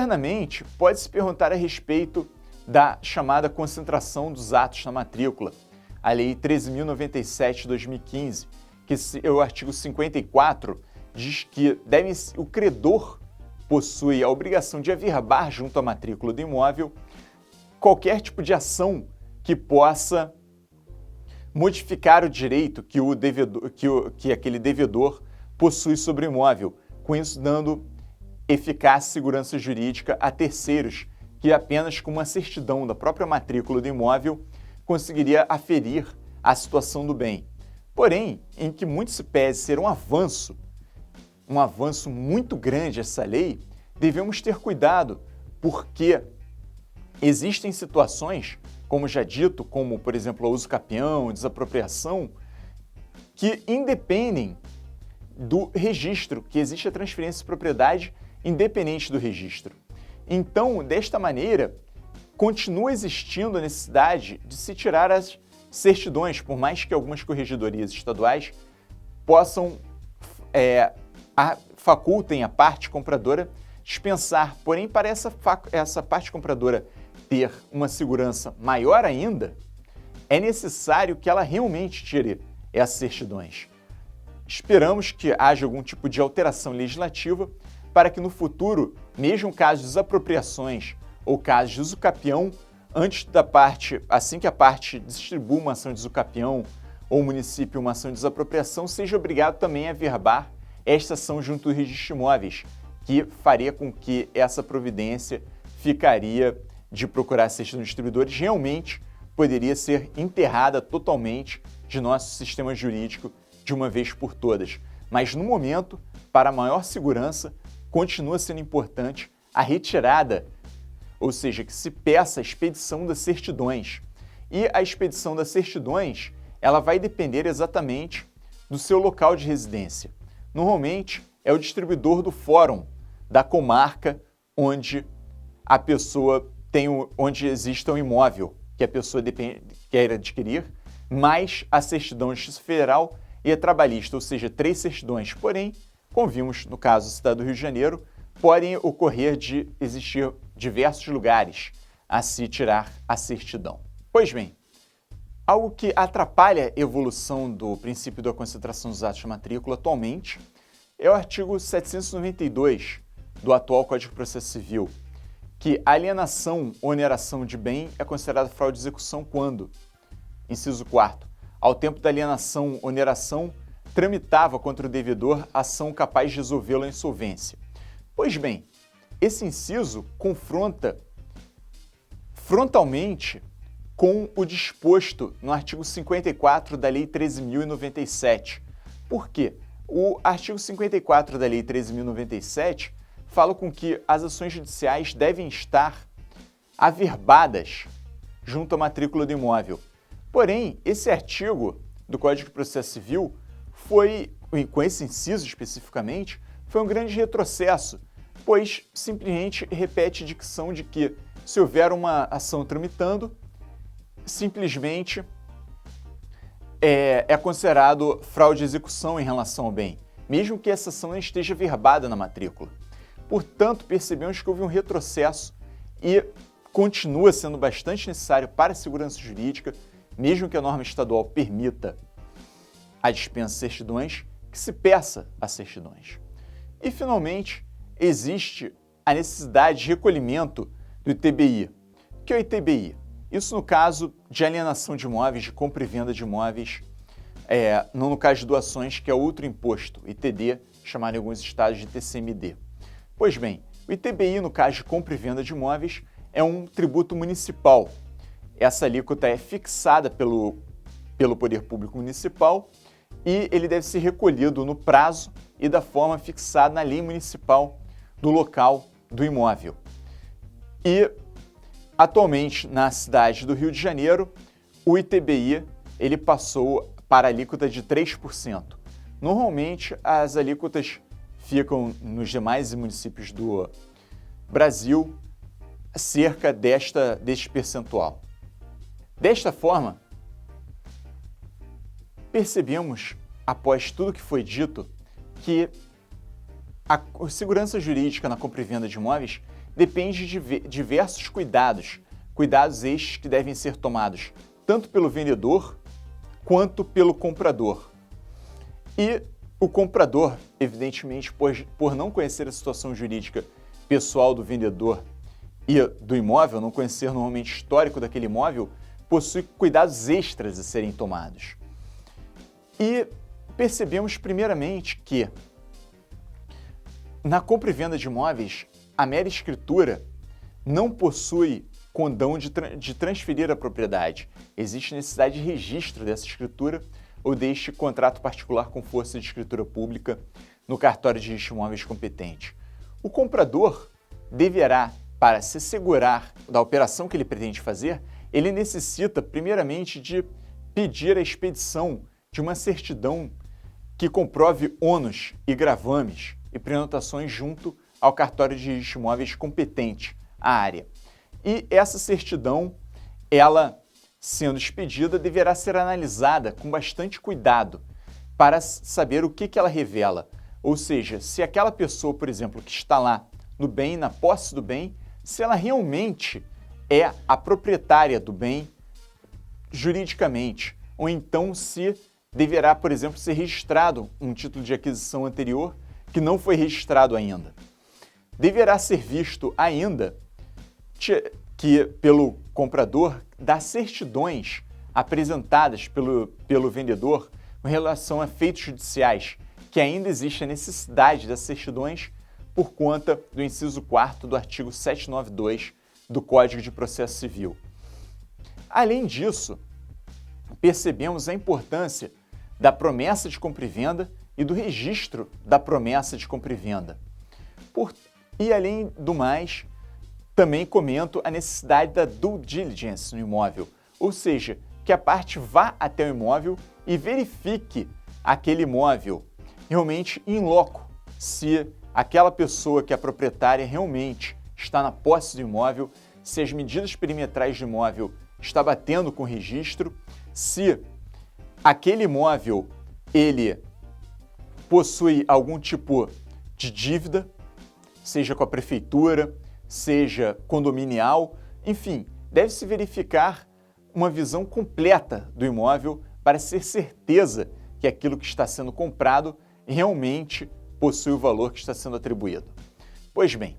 Internamente, pode-se perguntar a respeito da chamada concentração dos atos na matrícula, a Lei 13.097 de 2015, que é o artigo 54, diz que o credor possui a obrigação de averbar junto à matrícula do imóvel qualquer tipo de ação que possa modificar o direito que aquele devedor possui sobre o imóvel, com isso dando eficaz segurança jurídica a terceiros, que apenas com uma certidão da própria matrícula do imóvel conseguiria aferir a situação do bem. Porém, em que muito se pese ser um avanço muito grande essa lei, devemos ter cuidado, porque existem situações, como já dito, como, por exemplo, o uso capião, desapropriação, que independem do registro, que existe a transferência de propriedade independente do registro. Então, desta maneira, continua existindo a necessidade de se tirar as certidões, por mais que algumas corregedorias estaduais possam facultem a parte compradora dispensar. Porém, para essa parte compradora ter uma segurança maior ainda, é necessário que ela realmente tire essas certidões. Esperamos que haja algum tipo de alteração legislativa para que no futuro, mesmo casos de desapropriações ou casos de uso capião, assim que a parte distribua uma ação de uso capião ou o município uma ação de desapropriação, seja obrigado também a averbar esta ação junto do registro de imóveis, que faria com que essa providência ficaria de procurar certidão de distribuidores realmente poderia ser enterrada totalmente de nosso sistema jurídico de uma vez por todas. Mas no momento, para maior segurança, continua sendo importante a retirada, ou seja, que se peça a expedição das certidões. E a expedição das certidões, ela vai depender exatamente do seu local de residência. Normalmente, é o distribuidor do fórum, da comarca onde a pessoa onde existe um imóvel que a pessoa quer adquirir, mais a certidão de Justiça Federal e a trabalhista, ou seja, 3 certidões. Porém, como vimos no caso da cidade do Rio de Janeiro, podem ocorrer de existir diversos lugares a se tirar a certidão. Pois bem, algo que atrapalha a evolução do princípio da concentração dos atos de matrícula atualmente é o artigo 792 do atual Código de Processo Civil, que a alienação ou oneração de bem é considerada fraude de execução quando, inciso 4º, ao tempo da alienação ou oneração, tramitava contra o devedor ação capaz de resolvê-lo em insolvência. Pois bem, esse inciso confronta frontalmente com o disposto no artigo 54 da Lei 13.097. Por quê? O artigo 54 da Lei 13.097 fala com que as ações judiciais devem estar averbadas junto à matrícula do imóvel. Porém, esse artigo do Código de Processo Civil com esse inciso especificamente, foi um grande retrocesso, pois simplesmente repete a dicção de que, se houver uma ação tramitando, simplesmente é considerado fraude de execução em relação ao bem, mesmo que essa ação não esteja verbada na matrícula. Portanto, percebemos que houve um retrocesso e continua sendo bastante necessário para a segurança jurídica, mesmo que a norma estadual permita a dispensa de certidões, que se peça as certidões. E, finalmente, existe a necessidade de recolhimento do ITBI. O que é o ITBI? Isso no caso de alienação de imóveis, de compra e venda de imóveis, não no caso de doações, que é outro imposto, ITD, chamado em alguns estados de TCMD. Pois bem, o ITBI, no caso de compra e venda de imóveis, é um tributo municipal. Essa alíquota é fixada pelo Poder Público Municipal e ele deve ser recolhido no prazo e da forma fixada na lei municipal do local do imóvel. E, atualmente, na cidade do Rio de Janeiro, o ITBI ele passou para a alíquota de 3%. Normalmente, as alíquotas ficam nos demais municípios do Brasil cerca deste percentual. Desta forma, percebemos, após tudo que foi dito, que a segurança jurídica na compra e venda de imóveis depende de diversos cuidados estes que devem ser tomados tanto pelo vendedor quanto pelo comprador. E o comprador, evidentemente, por não conhecer a situação jurídica pessoal do vendedor e do imóvel, não conhecer normalmente o histórico daquele imóvel, possui cuidados extras a serem tomados. E percebemos primeiramente que na compra e venda de imóveis, a mera escritura não possui condão de transferir a propriedade. Existe necessidade de registro dessa escritura ou deste contrato particular com força de escritura pública no cartório de registro de imóveis competente. O comprador deverá, para se assegurar da operação que ele pretende fazer, ele necessita primeiramente de pedir a expedição de uma certidão que comprove ônus e gravames e prenotações junto ao cartório de registro de imóveis competente, à área. E essa certidão, ela sendo expedida, deverá ser analisada com bastante cuidado para saber o que ela revela. Ou seja, se aquela pessoa, por exemplo, que está lá no bem, na posse do bem, se ela realmente é a proprietária do bem juridicamente, ou então se deverá, por exemplo, ser registrado um título de aquisição anterior que não foi registrado ainda. Deverá ser visto ainda que pelo comprador das certidões apresentadas pelo vendedor com relação a feitos judiciais, que ainda existe a necessidade das certidões por conta do inciso 4º do artigo 792 do Código de Processo Civil. Além disso, percebemos a importância da promessa de compra e venda e do registro da promessa de compra e venda. E além do mais, também comento a necessidade da due diligence no imóvel, ou seja, que a parte vá até o imóvel e verifique aquele imóvel realmente in loco, se aquela pessoa que é proprietária realmente está na posse do imóvel, se as medidas perimetrais do imóvel está batendo com o registro, se aquele imóvel ele possui algum tipo de dívida, seja com a prefeitura, seja condominial, enfim, deve-se verificar uma visão completa do imóvel para ter certeza que aquilo que está sendo comprado realmente possui o valor que está sendo atribuído. Pois bem,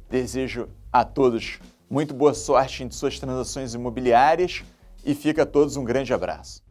desejo a todos muito boa sorte em suas transações imobiliárias e fica a todos um grande abraço.